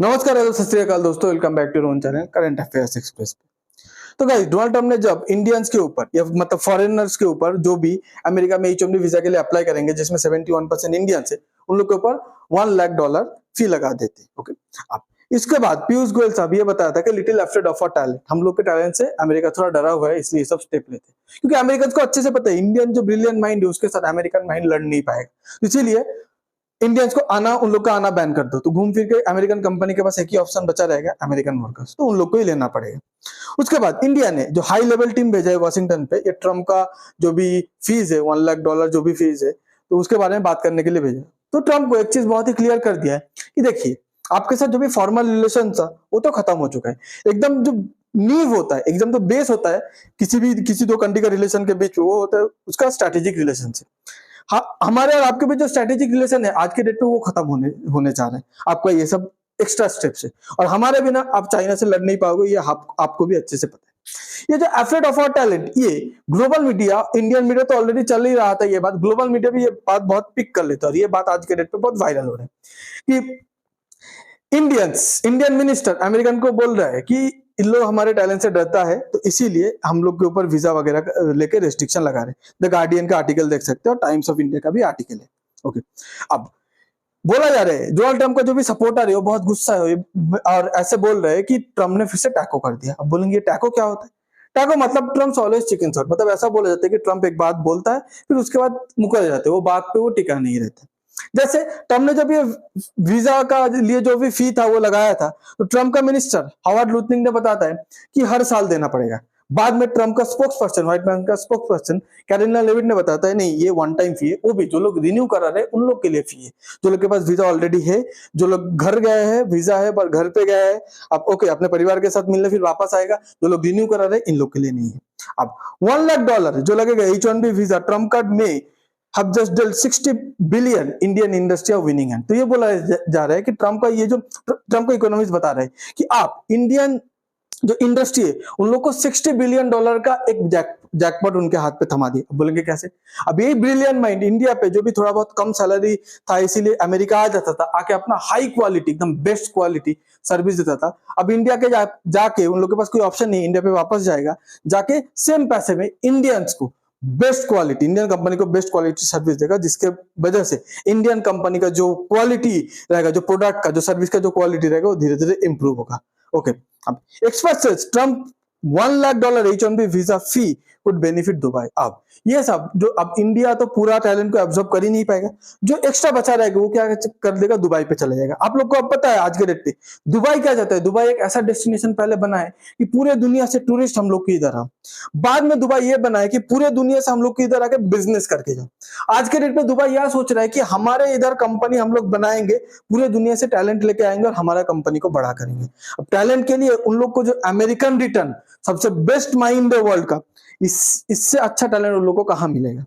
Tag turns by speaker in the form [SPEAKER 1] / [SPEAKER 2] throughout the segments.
[SPEAKER 1] नमस्कार सत श्री अकाल दोस्तों, welcome back to own channel current affairs express पे। तो गाइस, डोनाल्ड ट्रम्प ने जब इंडियंस के ऊपर या मतलब फॉरेनर्स के ऊपर जो भी अमेरिका में H1B वीजा के लिए अप्लाई करेंगे, जिसमें 71% इंडियंस है, उन लोग के ऊपर $1 लाख फी लगा देते। ओके, अब इसके बाद पीयूष गोयल साहब ये बताया था कि little afraid of our talent, हम लोग के टैलेंट से अमेरिका थोड़ा डरा हुआ है, इसलिए सब स्टेप लेते हैं। क्योंकि अमेरिकन को अच्छे से पता है इंडियन जो ब्रिलियंट माइंड है उसके साथ अमेरिकन माइंड लड़ नहीं पाएगा, इसीलिए इंडियंस को आना, उन लोग का आना बैन कर दो, तो घूम फिर के अमेरिकन कंपनी के पास एक ही ऑप्शन बचा रहेगा, अमेरिकन वर्कर्स, तो उन लोग को ही लेना पड़ेगा। उसके बाद इंडिया ने जो हाई लेवल टीम भेजा है वॉशिंगटन पे, ये ट्रम्प का जो भी फीस है $1 लाख जो भी फीस है, तो उसके बारे में बात करने के लिए भेजा। तो ट्रम्प को एक चीज बहुत ही क्लियर कर दिया है कि देखिए, आपके साथ जो भी फॉर्मल रिलेशन था वो तो खत्म हो चुका है। एकदम जो नींव होता है, एकदम तो बेस होता है किसी दो कंट्री का रिलेशन के बीच, वो होता है उसका स्ट्रेटेजिक रिलेशनशिप। हमारे और आपके बीच जो स्ट्रेटेजिक रिलेशन है आज के डेट पे वो खत्म होने जा रहे हैं। आपका ये सब एक्स्ट्रा स्टेप्स है, और हमारे बिना आप चाइना से लड़ नहीं पाओगे, ये आपको भी अच्छे से पता है। ये जो अफ्रेड ऑफ आवर टैलेंट, ये ग्लोबल मीडिया, इंडियन मीडिया तो ऑलरेडी चल ही रहा था ये बात, ग्लोबल मीडिया भी ये बात बहुत पिक कर लेता है, और ये बात आज के डेट पे बहुत वायरल हो रहा है कि इंडियन मिनिस्टर अमेरिकन को बोल रहा है कि इन लोग हमारे टैलेंट से डरता है, तो इसीलिए हम लोग के ऊपर वीजा वगैरह लेके रेस्ट्रिक्शन लगा रहे हैं। द गार्डियन का आर्टिकल देख सकते हो, टाइम्स ऑफ इंडिया का भी आर्टिकल है। ओके, अब बोला जा रहा है डोनाल्ड ट्रम्प का जो भी सपोर्टर है वो बहुत गुस्सा है, और ऐसे बोल रहे हैं कि ट्रम्प ने फिर से टैको कर दिया। अब बोलेंगे टैको क्या होता है? टैको मतलब ट्रम्प ऑलवेज चिकन शॉट, मतलब ऐसा बोला जाता है कि ट्रम्प एक बात बोलता है फिर उसके बाद मुकर जाते हैं, वो बात पे वो टिका नहीं रहता। जैसे ट्रम्प ने जब ये वीजा का लिए जो भी फी था वो लगाया था, तो ट्रम्प का मिनिस्टर हावर्ड लुटनिंग ने बताता है कि हर साल देना पड़ेगा। बाद में ट्रम्प का स्पोक्स पर्सन, व्हाइट हाउस का स्पोक्स पर्सन कैरोलिना लेविट ने बताता है नहीं, ये वन टाइम फी है, वो भी जो लोग रिन्यू करा रहे हैं उन लोग के लिए फी है। जो लोग के पास वीजा ऑलरेडी है, जो लोग घर गए हैं, वीजा है पर घर पे गए हैं, अब ओके अपने परिवार के साथ मिलने फिर वापस आएगा, जो लोग रिन्यू करा रहे हैं इन लोग के लिए नहीं है। अब $1 लाख जो लगेगा H1B वीजा, ट्रम्प कार्ड में have just dealt 60 billion Indian industry of winning hand. तो ये बोला जा रहा है कि ट्रम्प का ये जो ट्रम्प का इकोनॉमिस्ट बता रहे हैं कि आप इंडियन जो इंडस्ट्री है उन लोग को $60 बिलियन का एक जैकपॉट उनके हाथ पे थमा दिया। बोलेंगे कैसे? अब यही ब्रिलियंट माइंड इंडिया पे जो भी थोड़ा बहुत कम सैलरी था इसीलिए अमेरिका आ जाता था, आके अपना हाई क्वालिटी एकदम बेस्ट क्वालिटी सर्विस देता था। अब इंडिया के जाके उन लोग के पास कोई ऑप्शन नहीं, इंडिया पे वापस जाएगा, जाके सेम पैसे में इंडियंस को बेस्ट क्वालिटी, इंडियन कंपनी को बेस्ट क्वालिटी सर्विस देगा, जिसके वजह से इंडियन कंपनी का जो क्वालिटी रहेगा, जो प्रोडक्ट का, जो सर्विस का जो क्वालिटी रहेगा वो धीरे धीरे इंप्रूव होगा। ओके, अब expert says Trump $1 lakh H1B visa fee would benefit Dubai. अब ये सब जो, अब इंडिया तो पूरा टैलेंट को एब्जॉर्ब कर ही नहीं पाएगा, जो एक्स्ट्रा बचा रहेगा वो क्या कर देगा, दुबई पे चला जाएगा। आप लोग को अब पता है आज के डेट पे दुबई क्या चाहता है, दुबई एक ऐसा डेस्टिनेशन पहले बना है कि पूरे दुनिया से टूरिस्ट हम लोग की इधर आओ, बाद में दुबई ये बना है कि पूरे दुनिया से हम लोग की इधर आके बिजनेस करके जाओ। आज के डेट पे दुबई यह सोच रहा है कि हमारे इधर कंपनी हम लोग बनाएंगे, पूरे दुनिया से टैलेंट लेके आएंगे और हमारा कंपनी को बड़ा करेंगे। अब टैलेंट के लिए उन लोग को जो अमेरिकन रिटर्न, सबसे बेस्ट माइंड है वर्ल्ड का, इससे अच्छा टैलेंट उन लोगों को कहां मिलेगा?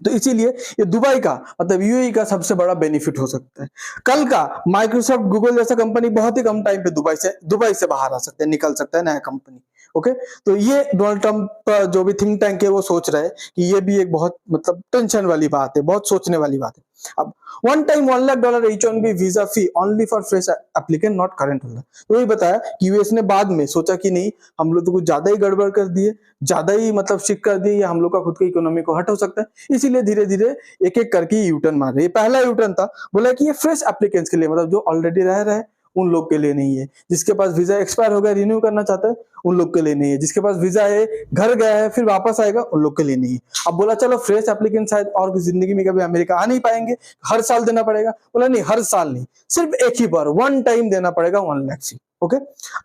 [SPEAKER 1] तो इसीलिए ये दुबई का मतलब यूएई का सबसे बड़ा बेनिफिट हो सकता है। कल का माइक्रोसॉफ्ट, गूगल जैसा कंपनी बहुत ही कम टाइम पे दुबई से बाहर आ सकते हैं, निकल सकता है नया कंपनी। ओके, तो ये डोनाल्ड ट्रम्प जो भी थिंक टैंक है वो सोच रहे हैं कि ये भी एक बहुत मतलब टेंशन वाली बात है, बहुत सोचने वाली बात है। अब one time $1 lakh H1B visa fee only for fresh applicant not current holder. तो वही बताया कि यूएस ने बाद में सोचा कि नहीं, हम लोग तो कुछ ज्यादा ही गड़बड़ कर दिए, ज्यादा ही मतलब शिक कर दिए, या हम लोग का खुद की इकोनॉमी को हट हो सकता है, इसीलिए धीरे धीरे एक एक करके यूटर्न मार रहे हैं। पहला यूटर्न था, बोला कि ये फ्रेश एप्लीकेंट्स के लिए, मतलब जो ऑलरेडी रह रहे हैं उन लोग के लिए नहीं है, जिसके पास वीजा एक्सपायर हो गया रिन्यू करना चाहता है उन लोग के लिए नहीं है, जिसके पास वीजा है घर गया है फिर वापस आएगा उन लोग के लिए नहीं है। अब बोला चलो फ्रेश एप्लीकेंट शायद और जिंदगी में कभी अमेरिका आ नहीं पाएंगे, हर साल देना पड़ेगा। बोला नहीं, हर साल नहीं, सिर्फ एक ही बार वन टाइम देना पड़ेगा $1 लाख फी। ओके,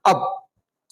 [SPEAKER 1] अब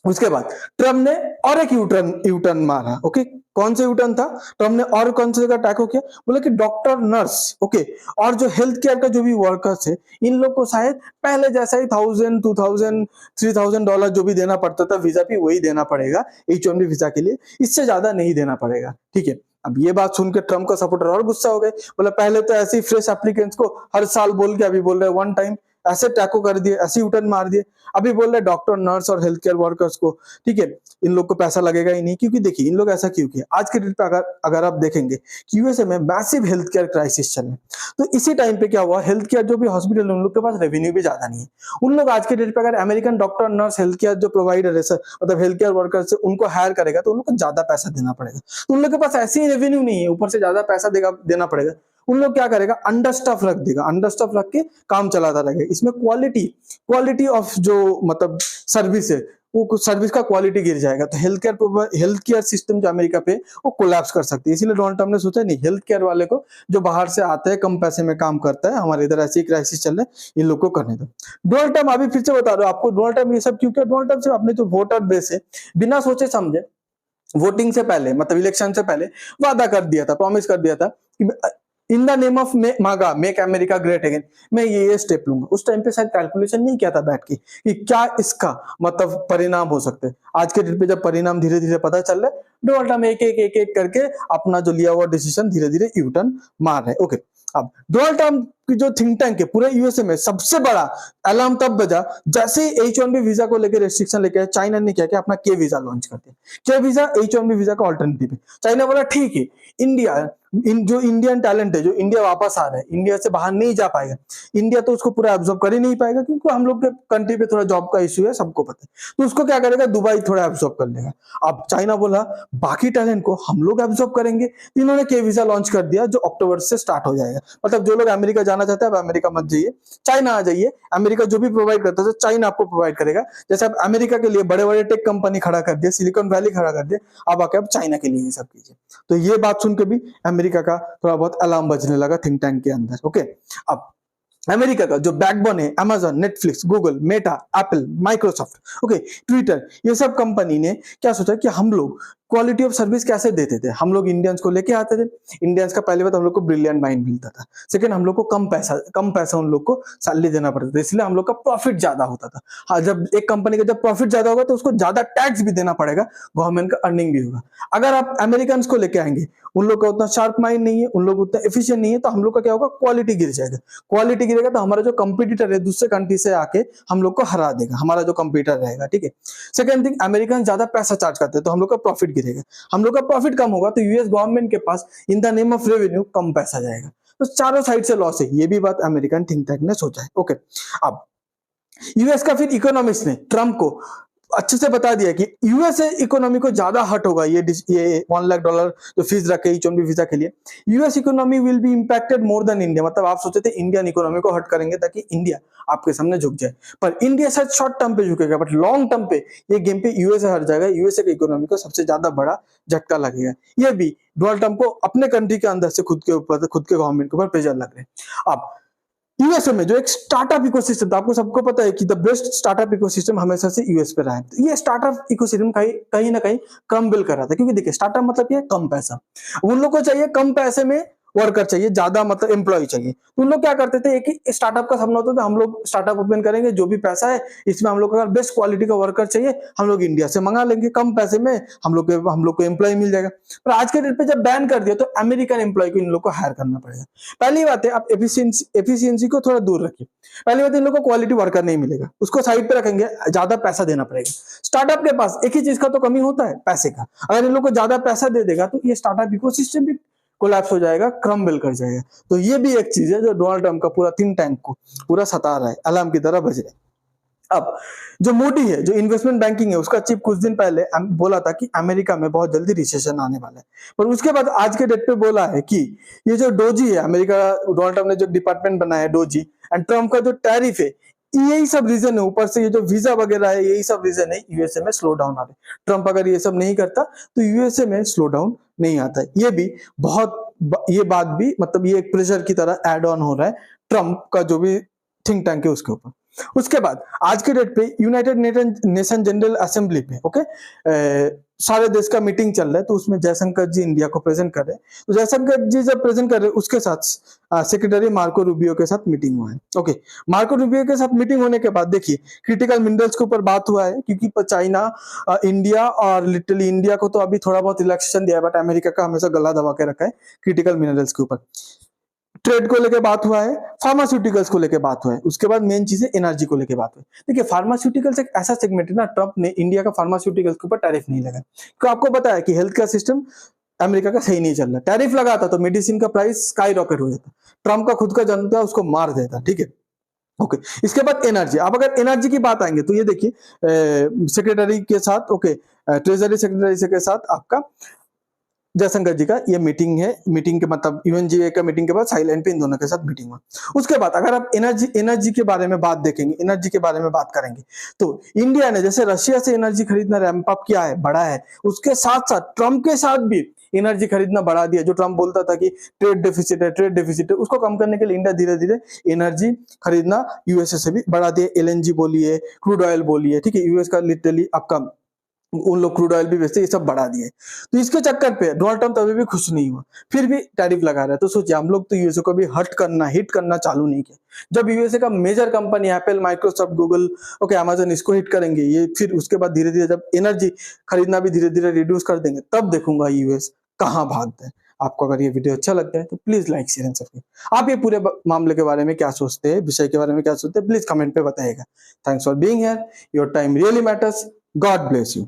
[SPEAKER 1] उसके बाद ट्रम्प ने और एक यूटर्न मारा। ओके, कौन सा यूटर्न था? ट्रम्प ने और कौन सी जगह टैकल किया? बोले कि डॉक्टर, नर्स, ओके, और जो हेल्थ केयर का जो भी वर्कर्स है इन लोग को शायद पहले जैसा ही $1000, $2000, $3000 जो भी देना पड़ता था वीजा भी वही देना पड़ेगा H1B वीजा के लिए, इससे ज्यादा नहीं देना पड़ेगा। ठीक है, अब ये बात सुन के ट्रम्प का सपोर्टर और गुस्सा हो गए, बोला पहले तो ऐसे ही फ्रेश एप्लीकेंट्स को हर साल बोल के अभी बोल रहे वन टाइम, ऐसे टैको कर दिए, ऐसे यूटर्न मार दिए। अभी बोल रहे डॉक्टर, नर्स और हेल्थ केयर वर्कर्स को, ठीक है, इन लोग को पैसा लगेगा ही नहीं, क्योंकि देखिए इन लोग ऐसा क्यों किया। आज के डेट पे अगर अगर आप देखेंगे कि यूएसए में मैसिव हेल्थ केयर क्राइसिस चल रहा है, तो इसी टाइम पे क्या हुआ, हेल्थ केयर जो भी हॉस्पिटल है उन लोग के पास रेवेन्यू भी ज्यादा नहीं है। उन लोग आज के डेट पे अगर American doctor, nurse, health care जो प्रोवाइडर है मतलब हेल्थ केयर वर्कर्स उनको हायर करेगा तो उन लोग को ज्यादा पैसा देना पड़ेगा। तो उन लोग के पास ऐसे ही रेवेन्यू नहीं है, ऊपर से ज्यादा पैसा देना पड़ेगा। उन लोग क्या करेगा, अंडर स्टफ रख देगा, अंडर स्टफ रख के काम चलाता रहेगा। इसमें क्वालिटी ऑफ जो मतलब सर्विस है, वो सर्विस का क्वालिटी गिर जाएगा। तो हेल्थ केयर सिस्टम जो अमेरिका पे वो कोलैप्स कर सकती है। इसीलिए डोनाल्ड ट्रम्प ने सोचा नहीं, हेल्थ केयर वाले को जो बाहर से आता है, कम पैसे में काम करता है, हमारे इधर ऐसी क्राइसिस चल रहा है, इन लोग को करने दो। डोनाल्ड ट्रम्प, अभी फिर से बता रहा हूं आपको, डोनाल्ड ट्रम्प ये सब क्यों किया। डोनाल्ड ट्रम्प से अपने जो वोटर बेस है, बिना सोचे समझे वोटिंग से पहले, मतलब इलेक्शन से पहले वादा कर दिया था, प्रॉमिस कर दिया था कि इन द नेम ऑफ मागा मेक अमेरिका ग्रेट अगेन, मैं ये स्टेप लूंगा। उस टाइम पे शायद कैलकुलेशन नहीं किया था बैठ के कि क्या इसका मतलब परिणाम हो सकते हैं। आज के डेट पे जब परिणाम धीरे धीरे पता चल रहा है, डोनाल्ड ट्रम्प एक करके अपना जो लिया हुआ डिसीजन धीरे धीरे यू टर्न मार रहे। ओके, अब डोनाल्ड ट्रम्प की जो थिंक टैंक है पूरे यूएसए में, सबसे बड़ा अलार्म तब बजा जैसे ही H1B वीजा को लेकर रेस्ट्रिक्शन लेके चाइना ने क्या किया, अपना के वीजा लॉन्च कर दिया। के वीजा H1B वीजा का ऑल्टरनेटिव है। चाइना बोला ठीक है, जो इंडियन टैलेंट है, जो इंडिया वापस आ रहा है, इंडिया से बाहर नहीं जा पाएगा, इंडिया तो उसको पूरा एब्जॉर्ब कर ही नहीं पाएगा, क्योंकि हम लोग के कंट्री पे थोड़ा जॉब का इश्यू है, सबको पता है। तो उसको क्या करेगा, दुबई थोड़ा एब्जॉर्ब कर लेगा। अब चाइना बोला बाकी टैलेंट को हम लोग एब्जॉर्ब करेंगे, तो इन्होंने के वीजा लॉन्च कर दिया, जो अक्टूबर से स्टार्ट हो जाएगा। मतलब जो लोग अमेरिका जाना चाहते हैं, अब अमेरिका मत जाइए, चाइना आ जाइए। अमेरिका जो भी प्रोवाइड करता है चाइना आपको प्रोवाइड करेगा। जैसे अब अमेरिका के लिए बड़े बड़े टेक कंपनी खड़ा कर दिया, सिलिकॉन वैली खड़ा कर दिया, अब आके अब चाइना के लिए ये सब कीजिए। तो ये बात सुन के भी अमेरिका का थोड़ा बहुत अलार्म बजने लगा थिंक टैंक के अंदर। ओके, अब अमेरिका का जो बैकबोन है, Amazon, Netflix, Google, Meta, Apple, Microsoft, okay, Twitter, ये सब कंपनी ने क्या सोचा कि हम लोग क्वालिटी ऑफ सर्विस कैसे देते थे। हम लोग इंडियंस को लेके आते थे, इंडियंस का पहले बात हम लोग को ब्रिलियंट माइंड मिलता था, सेकंड हम लोग को कम पैसा उन लोग को सैलरी देना पड़ता था, इसलिए हम लोग का प्रॉफिट ज्यादा होता था। हाँ, जब एक कंपनी का जब प्रॉफिट ज्यादा होगा तो उसको ज्यादा टैक्स भी देना पड़ेगा, गवर्नमेंट का अर्निंग भी होगा। अगर आप अमेरिकन को लेके आएंगे, उन लोग का उतना शार्प माइंड नहीं है, उन लोग उतना एफिशिएंट नहीं है, तो हम लोग का क्या होगा, क्वालिटी गिर जाएगा। क्वालिटी गिरेगा तो हमारा जो कंपटीटर है दूसरे कंट्री से आके हम लोग को हरा देगा, हमारा जो कंपटीटर रहेगा, ठीक है। सेकंड थिंग, अमेरिकन ज्यादा पैसा चार्ज करते हैं तो हम लोग का प्रॉफिट गिरेगा, हम लोग का प्रॉफिट कम होगा तो यूएस गवर्नमेंट के पास in the name of revenue कम पैसा जाएगा। तो चारों साइड से लॉस है, ये भी बात अमेरिकन थिंक टैंक ने सोचा है। ओके, अब यूएस का फिर इकोनॉमिस्ट ने ट्रम्प को अच्छे से बता दिया कि यूएसए इकोनॉमी को ज्यादा हर्ट होगा, ये $1 लाख जो फीस रखे H1B वीजा के लिए, US economy will be impacted more than India. मतलब आप सोचे थे इंडियन इकोनॉमी को हर्ट करेंगे ताकि इंडिया आपके सामने झुक जाए, पर इंडिया शायद शॉर्ट टर्म पे झुकेगा, बट लॉन्ग टर्म पे ये गेम पे यूएसए हट जाएगा। यूएसए की इकोनॉमी को सबसे ज्यादा बड़ा झटका लगेगा। ये भी डोनाल्ड ट्रम्प को अपने कंट्री के अंदर से खुद के गवर्नमेंट के ऊपर प्रेशर लग रहे हैं। अब यूएसए में जो एक स्टार्टअप इकोसिस्टम था, आपको सबको पता है कि द बेस्ट स्टार्टअप इकोसिस्टम हमेशा से यूएस पे रहा है। तो ये स्टार्टअप इकोसिस्टम कहीं ना कहीं कम बिल कर रहा था, क्योंकि देखिए स्टार्टअप मतलब क्या है, कम पैसा। उन लोग को चाहिए कम पैसे में वर्कर चाहिए, ज्यादा मतलब एम्प्लॉय चाहिए। तो उन लोग क्या करते थे, एक ही स्टार्टअप का सपना होता था, हम लोग स्टार्टअप ओपन करेंगे, जो भी पैसा है इसमें हम लोग अगर बेस्ट क्वालिटी का वर्कर चाहिए हम लोग इंडिया से मंगा लेंगे, कम पैसे में हम लोग को एम्प्लॉय मिल जाएगा। पर आज के डेट पे जब बैन कर दिया तो अमेरिकन एम्प्लॉय को इन लोग को हायर करना पड़ेगा। पहली बात है, आप एफिशिएंसी को थोड़ा दूर रखिए। पहली बात, इन लोग को क्वालिटी वर्कर नहीं मिलेगा, उसको साइड पे रखेंगे, ज्यादा पैसा देना पड़ेगा। स्टार्टअप के पास एक ही चीज का तो कमी होता है, पैसे का। अगर इन लोग को ज्यादा पैसा दे देगा तो ये स्टार्टअप इकोसिस्टम भी कोलैप्स हो जाएगा, क्रम्बल कर जाएगा। तो ये भी एक चीज है जो डोनाल्ड ट्रम्प का पूरा थिंक टैंक को पूरा सता रहा है, अलार्म की तरह बज रहा है। अब जो मोदी है, जो इन्वेस्टमेंट बैंकिंग है, उसका चीफ कुछ दिन पहले बोला था कि अमेरिका में बहुत जल्दी रिसेशन आने वाला है, पर उसके बाद आज के डेट पे बोला है कि ये जो डोजी है, अमेरिका डोनाल्ड ट्रम्प ने जो डिपार्टमेंट बनाया है डोजी, एंड ट्रम्प का जो टैरिफ है, यही सब रीजन है। ऊपर से ये जो वीजा वगैरह है, यही सब रीजन है यूएसए में स्लो डाउन आ रहे। ट्रम्प अगर ये सब नहीं करता तो यूएसए में स्लो डाउन नहीं आता है। ये भी ये बात भी मतलब ये एक प्रेशर की तरह ऐड ऑन हो रहा है ट्रम्प का जो भी थिंक टैंक है उसके ऊपर। उसके बाद आज के डेट पे यूनाइटेड नेशन जनरल असेंबली पे सारे देश का मीटिंग चल रहा है, तो उसमें जयशंकर जी इंडिया को प्रेजेंट कर रहे हैं। तो जयशंकर जी जब प्रेजेंट कर रहे हैं उसके साथ सेक्रेटरी मार्को रूबियो के साथ मीटिंग हुआ है। ओके, मार्को रूबियो के साथ मीटिंग होने के बाद देखिए क्रिटिकल मिनरल्स के ऊपर बात हुआ है, क्योंकि चाइना, इंडिया और लिटरली इंडिया को तो अभी थोड़ा बहुत रिलैक्सेशन दिया है, बट अमेरिका का हमेशा गला दबा के रखा है क्रिटिकल मिनरल्स के ऊपर। ट्रेड को लेके बात हुआ है, फार्मास्यूटिकल्स को लेके बात हुआ है, उसके बाद मेन चीज है एनर्जी को लेके बात हुई। देखिए फार्मास्यूटिकल्स एक ऐसा सेगमेंट है ना, ट्रम्प ने इंडिया का फार्मास्यूटिकल्स के ऊपर टैरिफ नहीं लगाया, क्योंकि आपको पता है कि हेल्थ केयर सिस्टम अमेरिका का सही नहीं चल रहा, टैरिफ लगाता तो मेडिसिन का प्राइस स्काई रॉकेट हो जाता, ट्रम्प का खुद का जनता उसको मार देता, ठीक है। ओके, इसके बाद एनर्जी। अब अगर एनर्जी की बात आएंगे तो ये देखिए सेक्रेटरी के साथ, ओके, ट्रेजरी सेक्रेटरी के साथ आपका जयशंकर जी का ये मीटिंग है, मीटिंग के मतलब यूएनजीए का मीटिंग के बाद साइलेंट पे इन दोनों के साथ मीटिंग हुआ। उसके बाद अगर आप एनर्जी के बारे में बात देखेंगे, एनर्जी के बारे में बात करेंगे तो इंडिया ने जैसे रशिया से एनर्जी खरीदना रैंप अप किया है, बढ़ा है, उसके साथ साथ ट्रम्प के साथ भी एनर्जी खरीदना बढ़ा दिया। जो ट्रम्प बोलता था कि ट्रेड डेफिसिट है, उसको कम करने के लिए इंडिया धीरे धीरे एनर्जी खरीदना यूएसए से भी बढ़ा दिया। एलएनजी बोलिए, क्रूड ऑयल बोलिए, ठीक है, यूएस का लिटरली आपका उन लोग क्रूड ऑयल भी बेचते, ये सब बढ़ा दिए। तो इसके चक्कर पे डोनाल्ड ट्रम्प अभी भी खुश नहीं हुआ, फिर भी टैरिफ लगा रहा है। तो सोचिए हम लोग तो यूएसए को भी हिट करना चालू नहीं किया। जब यूएसए का major company Apple, Microsoft, Google, okay, Amazon इसको हिट करेंगे, ये फिर उसके बाद धीरे धीरे जब एनर्जी खरीदना भी धीरे धीरे रिड्यूस कर देंगे, तब देखूंगा यूएस कहाँ भागता है। आपको अगर ये वीडियो अच्छा लगता है तो please like, share and subscribe. आप ये पूरे मामले के बारे में क्या सोचते हैं, विषय के बारे में क्या सोचते हैं, प्लीज कमेंट पे बताइएगा। Thanks for being here, your time really matters. God bless you.